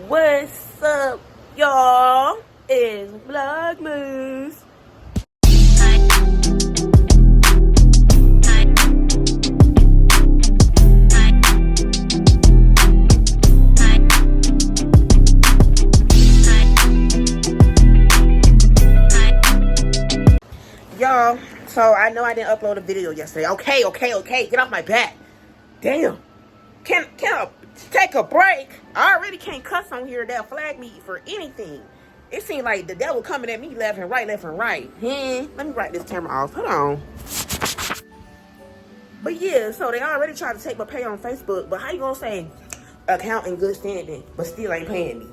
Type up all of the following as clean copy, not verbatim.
What's up, y'all? It's Vlogmas. Y'all, so I know I didn't upload a video yesterday. Okay, get off my back. Damn. Can I take a break? I already can't cuss on here. They'll flag me for anything. It seems like the devil coming at me left and right. Let me write this camera off. Hold on. But yeah, so they already tried to take my pay on Facebook. But how you gonna say account in good standing, but still ain't paying me?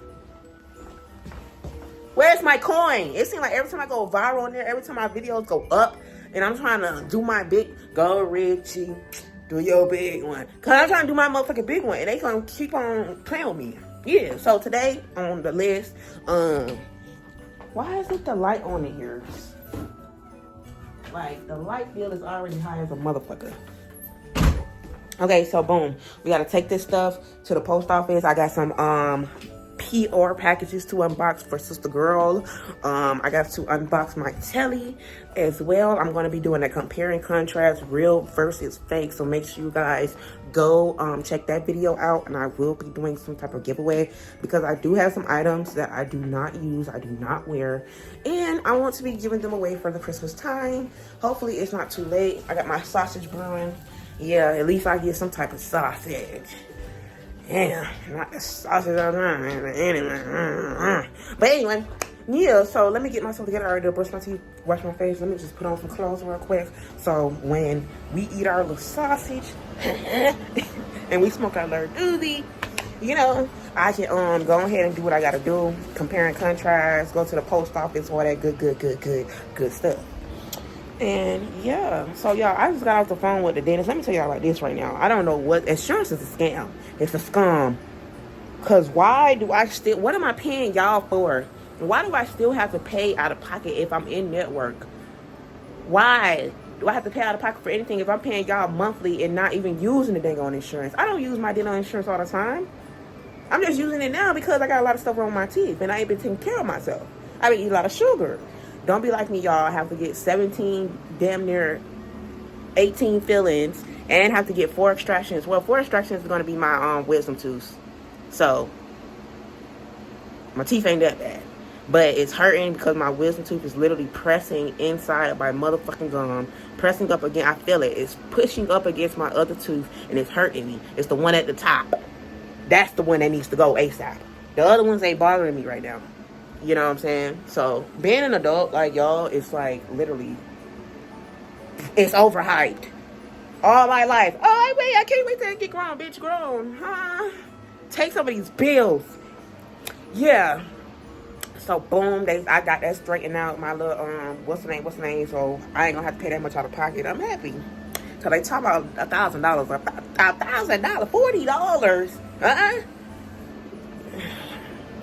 Where's my coin? It seems like every time I go viral on there, every time my videos go up, and I'm trying to do my big, go Richie, do your big one. Cause I'm trying to do my motherfucking big one, and they gonna keep on playing with me. Yeah, so today on the list, why is it the light on in here? Like, the light bill is already high as a motherfucker. Okay, so boom. We gotta take this stuff to the post office. I got some, PR packages to unbox for sister girl. I got to unbox my telly as well. I'm going to be doing a compare and contrast real versus fake, so make sure you guys go check that video out, and I will be doing some type of giveaway because I do have some items that I do not use, I do not wear, and I want to be giving them away for the Christmas time. Hopefully it's not too late. I got my sausage brewing. Yeah, at least I get some type of sausage. Yeah, not the sausage all the time. Anyway. But anyway, yeah, so let me get myself together. I already brush my teeth, wash my face. Let me just put on some clothes real quick. So when we eat our little sausage and we smoke our little doozy, you know, I can go ahead and do what I gotta do. Compare and contrast, go to the post office, all that good stuff. And yeah, so y'all, I just got off the phone with the dentist. Let me tell y'all like this right now. I don't know what insurance is a scam. It's a scam. Cause why do I still? What am I paying y'all for? Why do I still have to pay out of pocket if I'm in network? Why do I have to pay out of pocket for anything if I'm paying y'all monthly and not even using the dang on insurance? I don't use my dental insurance all the time. I'm just using it now because I got a lot of stuff wrong with my teeth and I ain't been taking care of myself. I've been eating a lot of sugar. Don't be like me, y'all. I have to get 17, damn near 18 fillings, and have to get 4 extractions. Well, 4 extractions is going to be my wisdom tooth. So, my teeth ain't that bad. But it's hurting because my wisdom tooth is literally pressing inside my motherfucking gum. Pressing up again. I feel it. It's pushing up against my other tooth, and it's hurting me. It's the one at the top. That's the one that needs to go ASAP. The other ones ain't bothering me right now. You know what I'm saying? So, being an adult, like, y'all, it's like, literally, it's overhyped. All my life. Oh, wait, I can't wait till I get grown, bitch, grown. Huh? Take some of these bills. Yeah. So, boom, I got that straightened out. My little, what's the name? So, I ain't gonna have to pay that much out of pocket. I'm happy. So, they talk about $1,000. $1,000? $40?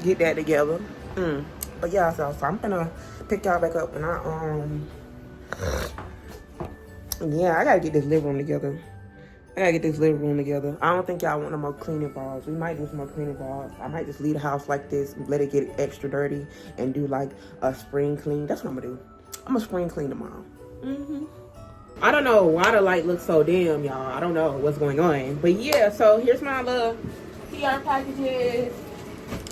Get that together. But yeah, so I'm gonna pick y'all back up, and yeah, I gotta get this living room together. I don't think y'all want no more cleaning balls. We might do some more cleaning balls. I might just leave the house like this, let it get extra dirty, and do like a spring clean. That's what I'm gonna do. I'm gonna spring clean tomorrow. I don't know why the light looks so dim, y'all. I don't know what's going on, but yeah. So here's my little PR packages.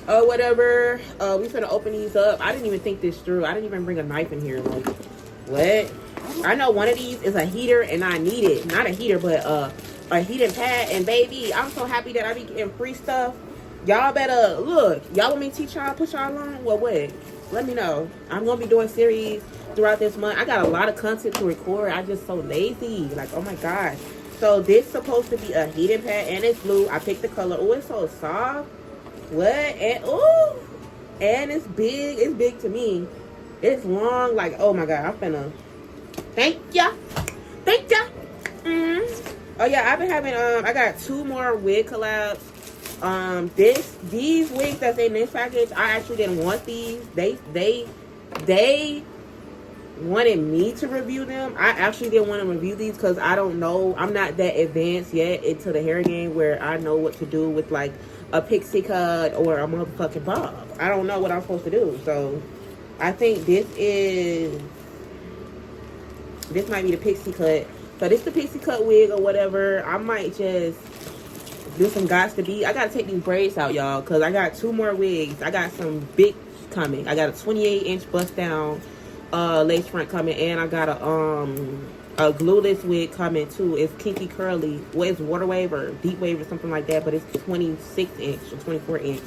Whatever. We finna open these up. I didn't even think this through. I didn't even bring a knife in here. Like, what? I know one of these is a heater and I need it. Not a heater, but a heating pad. And baby, I'm so happy that I be getting free stuff. Y'all better look. Y'all want me to teach y'all, put y'all on? Well, what? Let me know. I'm gonna be doing series throughout this month. I got a lot of content to record. I'm just so lazy. Like, oh my gosh. So this is supposed to be a heating pad and it's blue. I picked the color. Oh, it's so soft. What? And ooh, and it's big. It's big to me. It's long. Like, oh my god, I'm finna. Thank ya. Oh yeah, I've been having I got 2 more wig collabs. These wigs that's in this package, I actually didn't want these. They wanted me to review them. I actually didn't want to review these because I don't know. I'm not that advanced yet into the hair game where I know what to do with like a pixie cut or a motherfucking bob. I don't know what I'm supposed to do. So I think this might be the pixie cut. So this is the pixie cut wig or whatever. I might just do some gots to be. I gotta take these braids out, y'all, because I got 2 more wigs. I got some big coming. I got a 28-inch bust down lace front coming, and I got a glueless wig coming too. It's kinky curly. Well, it's water wave or deep wave or something like that, but it's 26-inch or 24-inch.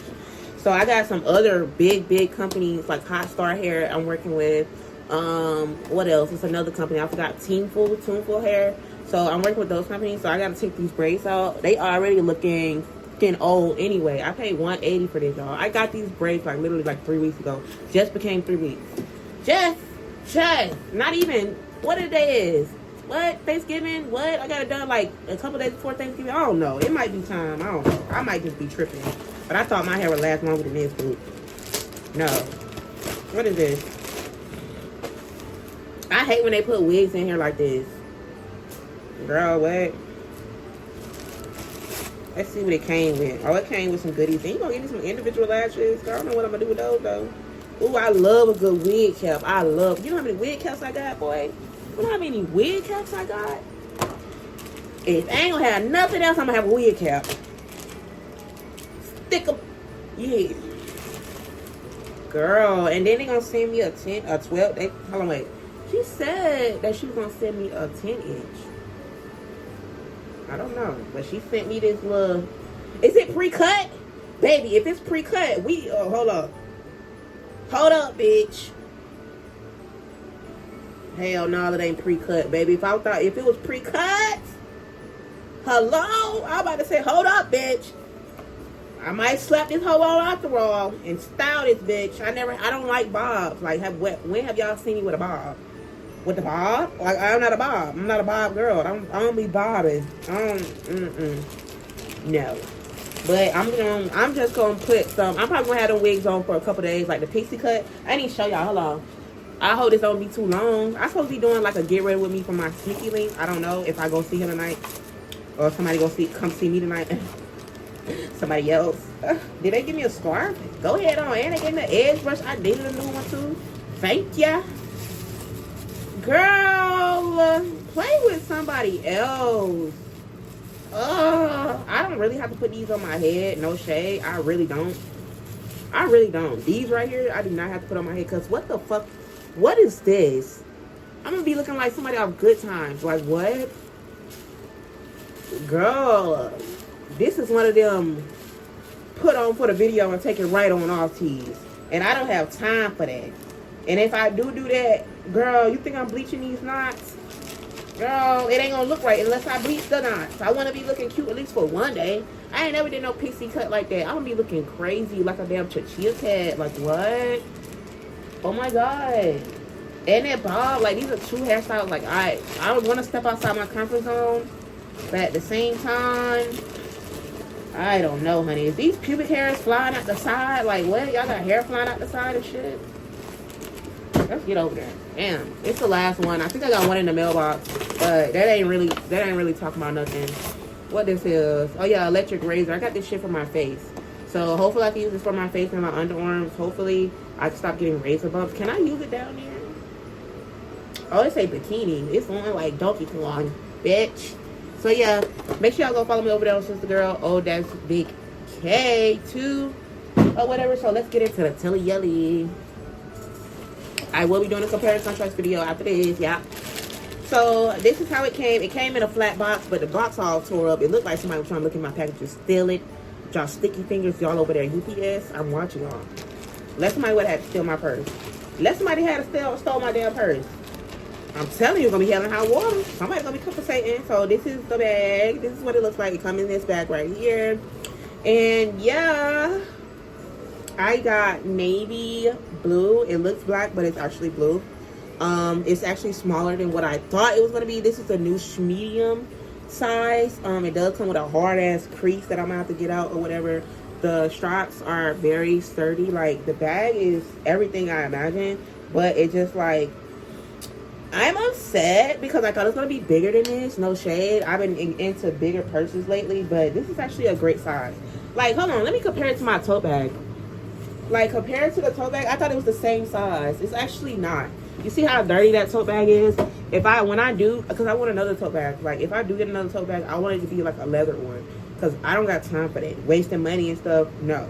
So I got some other big companies like Hot Star Hair I'm working with. What else? It's another company. I forgot. Tuneful Hair. So I'm working with those companies. So I gotta take these braids out. They already looking old anyway. I paid $180 for this, y'all. I got these braids like literally like 3 weeks ago. Just became 3 weeks. Just not even. What a day is? What? Thanksgiving? What? I got it done like a couple days before Thanksgiving. I don't know. It might be time. I don't know. I might just be tripping. But I thought my hair would last longer than this, dude. No. What is this? I hate when they put wigs in here like this. Girl, what? Let's see what it came with. Oh, it came with some goodies. And you gonna give me some individual lashes? Girl, I don't know what I'm gonna do with those, though. Ooh, I love a good wig cap. I love. You know how many wig caps I got, boy? You know how many wig caps I got? If I ain't gonna have nothing else, I'm gonna have a wig cap. Stick 'em. Yeah. Girl, and then they gonna send me a 12. Hold on, wait. She said that she was gonna send me a 10-inch. I don't know, but she sent me this little. Is it pre-cut, baby? If it's pre-cut, hold up, bitch. Hell no, it ain't pre-cut, baby. If it was pre-cut, hello, I'm about to say, hold up, bitch. I might slap this hoe on after all and style this bitch. I don't like bobs. Like, when have y'all seen me with a bob? With the bob? Like, I'm not a bob. I'm not a bob girl. I don't be bobbing. No. But I'm just gonna put some. I'm probably gonna have them wigs on for a couple days, like the pixie cut. I didn't show y'all. Hold on. I hope this don't be too long. I'm supposed to be doing like a get ready with me for my sneaky link. I don't know if I go see him tonight or somebody come see me tonight. Somebody else. Did they give me a scarf? Go ahead on. And they gave me an edge brush. I needed a new one too. Thank ya. Girl, play with somebody else. I don't really have to put these on my head. No shade. I really don't. These right here, I do not have to put on my head. Because what the fuck? What is this? I'm going to be looking like somebody off Good Times. Like, what? Girl, this is one of them put on for the video and take it right on off tees. And I don't have time for that. And if I do that, girl, you think I'm bleaching these knots? Girl, it ain't gonna look right unless I bleach the knots. I want to be looking cute at least for one day. I ain't never did no pixie cut like that. I'm gonna be looking crazy like a damn chichilla cat. Like, what? Oh my god. And that bob, like, these are 2 hairstyles. Like, I want to step outside my comfort zone, but at the same time, I don't know, honey. Is these pubic hairs flying out the side? Like, what? Y'all got hair flying out the side and shit? Let's get over there. Damn, it's the last one. I think I got one in the mailbox, but that ain't really talking about nothing. What this is? Oh yeah, electric razor. I got this shit for my face, so hopefully I can use this for my face and my underarms. Hopefully I can stop getting razor bumps. Can I use it down there? Oh, it say bikini. It's on like Donkey Kong, bitch. So yeah, make sure y'all go follow me over there on Sister Girl. Oh, that's Big K2 or whatever. So let's get into the Tilly Yelly. I will be doing a comparison contrast video after this, yeah. So this is how it came. It came in a flat box, but the box all tore up. It looked like somebody was trying to look in my package and steal it. Y'all sticky fingers, y'all over there. UPS, I'm watching y'all. Let somebody would have to steal my purse. Let somebody had to stole my damn purse. I'm telling you, it's gonna be hell in hot water. Somebody's gonna be compensating. So this is the bag. This is what it looks like. It comes in this bag right here. And yeah, I got navy blue. It looks black, but it's actually blue. It's actually smaller than what I thought it was gonna be. This is a new medium size. It does come with a hard ass crease that I'm gonna have to get out or whatever. The straps are very sturdy. Like, the bag is everything I imagined, but it's just like, I'm upset because I thought it was gonna be bigger than this. No shade. I've been into bigger purses lately, but this is actually a great size. Like, hold on, let me compare it to my tote bag. Like, compared to the tote bag, I thought it was the same size. It's actually not. You see how dirty that tote bag is? When I do, because I want another tote bag. Like, if I do get another tote bag, I want it to be like a leather one. Because I don't got time for that. Wasting money and stuff, no.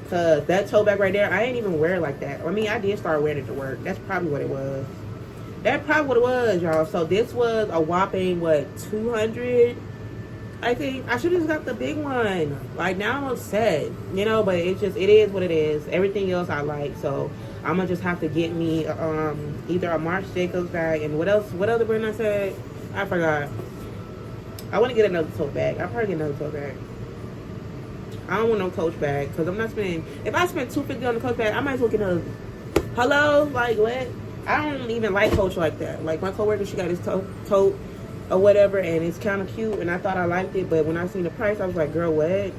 Because that tote bag right there, I ain't even wear it like that. I mean, I did start wearing it to work. That's probably what it was. That's probably what it was, y'all. So this was a whopping, what, 200? I think I should have got the big one. Like, now I'm upset, you know, but it is what it is. Everything else I like, so I'm gonna just have to get me either a Marc Jacobs bag, and what other brand I said? I forgot. I want to get another tote bag. I'll probably get another tote bag. I don't want no Coach bag because I'm not spending. If I spend $250 on the Coach bag, I might as well get another. Hello, like what? I don't even like Coach like that. Like my coworker, she got this tote or whatever, and it's kind of cute, and I thought I liked it, but when I seen the price, I was like, girl, what?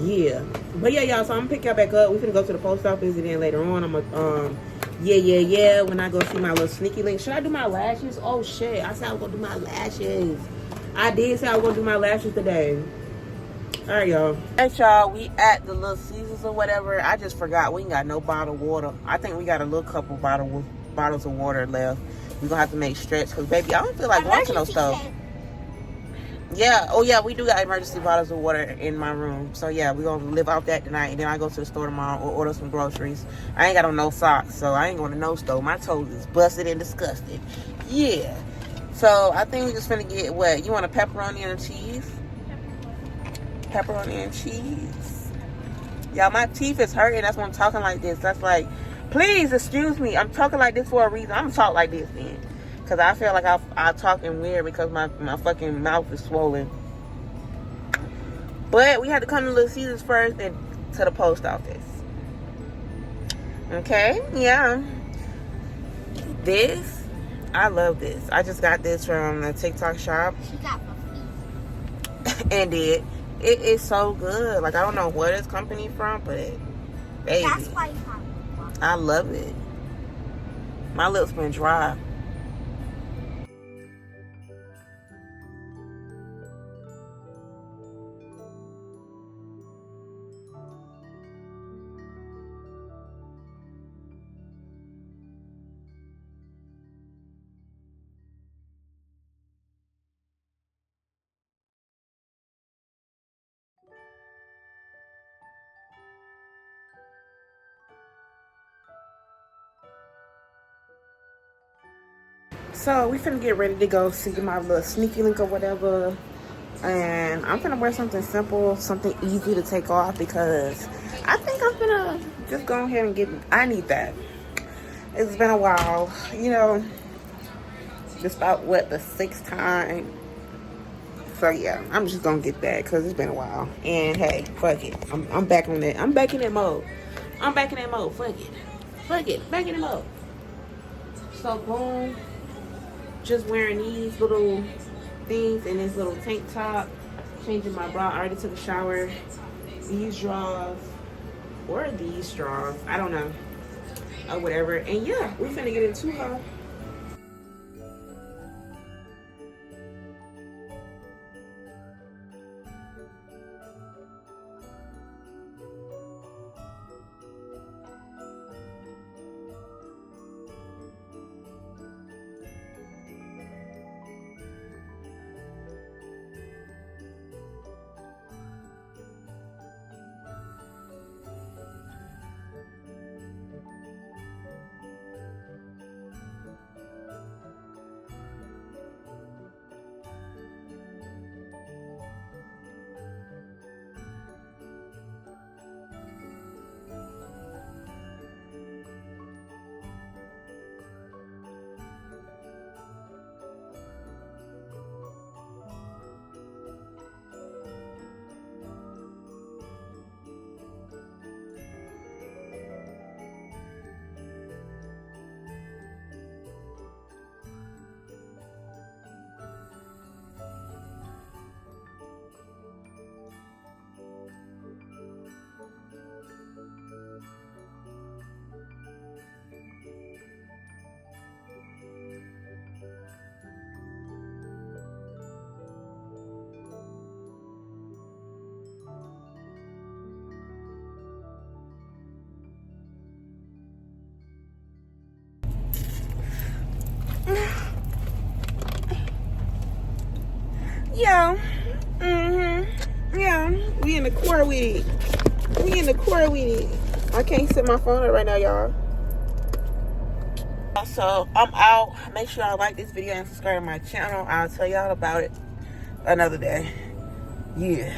Yeah. But yeah, y'all, so I'm gonna pick y'all back up. We finna go to the post office, and then later on, I'm gonna yeah, when I go see my little sneaky link. Should I do my lashes? Oh shit, I said I was gonna do my lashes. I did say I was gonna do my lashes today. All right, y'all. Alright, y'all, we at the Little Caesars or whatever. I just forgot we ain't got no bottled water. I think we got a little couple bottles of water left. We're gonna have to make stretch because, baby, I don't feel like going to no stove. Yeah, oh yeah, we do got emergency bottles of water in my room. So yeah, we're gonna live off that tonight, and then I go to the store tomorrow or order some groceries. I ain't got on no socks, so I ain't going to no stove. My toes is busted and disgusted. Yeah. So I think we just finna get what? You want a pepperoni and a cheese? Pepperoni and cheese. Y'all, my teeth is hurting. That's why I'm talking like this. That's like, please excuse me. I'm talking like this for a reason. I'm gonna talk like this then. Because I feel like I'm talking weird because my fucking mouth is swollen. But we had to come to Little Caesars first and to the post office. Okay? Yeah. This, I love this. I just got this from the TikTok shop. She got my feet. And it is so good. Like, I don't know where this company from, but baby, that's why you have it. I love it. My lips been dry. So we finna get ready to go see my little sneaky link or whatever. And I'm finna wear something simple, something easy to take off because I think I'm finna just go ahead and I need that. It's been a while, you know, just about what, the 6th time. So yeah, I'm just gonna get that because it's been a while. And hey, fuck it. I'm back on that. I'm back in that mode. Fuck it. Back in that mode. So boom. Just wearing these little things and this little tank top, changing my bra. I already took a shower. These drawers or these straws, I don't know, or whatever. And yeah, we finna get into her. Yeah. Yeah. We in the core with it. We in the core with it. I can't set my phone up right now, y'all. So I'm out. Make sure y'all like this video and subscribe to my channel. I'll tell y'all about it another day. Yeah.